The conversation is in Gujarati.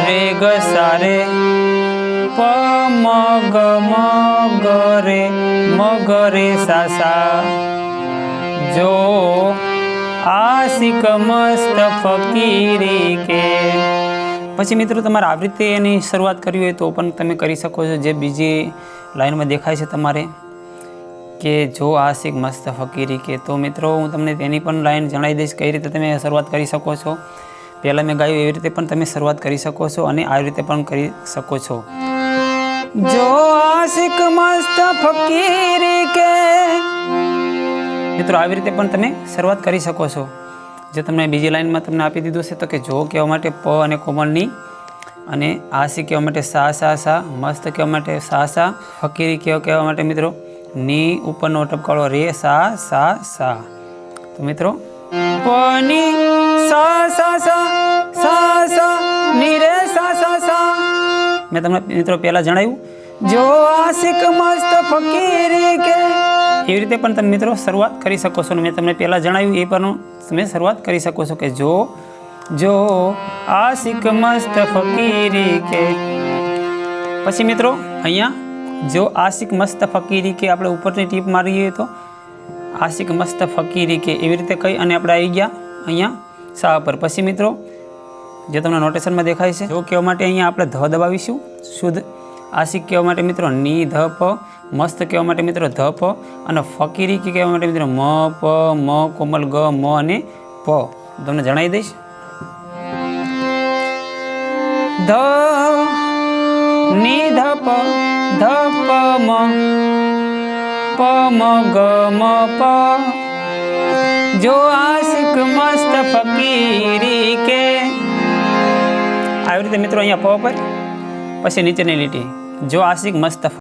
રે ગ સા રે પ મ ગ રે મ ગ રે સા સા જો આશિક મસ્ત ફકીરી કે। પછી મિત્રો તમારે આવી રીતે એની શરૂઆત કરવી હોય તો પણ તમે કરી શકો છો। જે બીજી લાઈનમાં દેખાય છે તમારે કે જો આશિક મસ્ત ફકીરી કે, તો મિત્રો હું તમને તેની પણ લાઈન જણાવી દઈશ કઈ રીતે તમે શરૂઆત કરી શકો છો। પહેલાં મેં ગાયું એવી રીતે પણ તમે શરૂઆત કરી શકો છો અને આવી રીતે પણ કરી શકો છો। જો આશિક મસ્ત ફકીરી કે, મિત્રો આવી રીતે પણ તમે શરૂઆત કરી શકો છો। જે તમને બીજી લાઈનમાં તમને આપી દીધું છે તો કે જો કહેવા માટે પ અને કોમળની, અને આશિક કહેવા માટે સા સા સા, મસ્ત કહેવા માટે સા સા, ફકીરી કહેવા માટે મિત્રો ની ઉપરનો ટપકાળો રે સા સા સા। તો મિત્રો પ ની સા સા સા સા સા ની રે સા સા સા। મેં તમને મિત્રો પહેલા જણાવ્યું જો આશિક મસ્ત ફકીરી કે, એવી રીતે પણ તમે મિત્રો શરૂઆત કરી શકો છો। મેં તમને પહેલાં જણાવ્યું એ પણ તમે શરૂઆત કરી શકો છો કે જો આશિક મસ્ત ફકીરી કે। પછી મિત્રો અહીંયા જો આશિક મસ્ત ફકીરી કે આપણે ઉપરની ટીપ મારીએ તો આશિક મસ્ત ફકીરી કે એવી રીતે કહી અને આપણે આવી ગયા અહીંયા સા પર। પછી મિત્રો જે તમને નોટેશનમાં દેખાય છે જો કહેવા માટે અહીંયા આપણે ધ દબાવીશું શુદ્ધ, આશિક કહેવા માટે મિત્રો ની ધ પ, મસ્ત કહેવા માટે મિત્રો ધ પ, અને ફકીરી કહેવા માટે મિત્રો મ પ મ કોમલ ગ મ અને પ। તમને જણાવી દઈશ ધ ની ધ પ મ પ મ ગ મ પ, જો આશિક મસ્ત ફકીરી કે। આવી રીતે મિત્રો અહીંયા પ પર, પછી નીચેની લીટી જો આશિક મસ્ત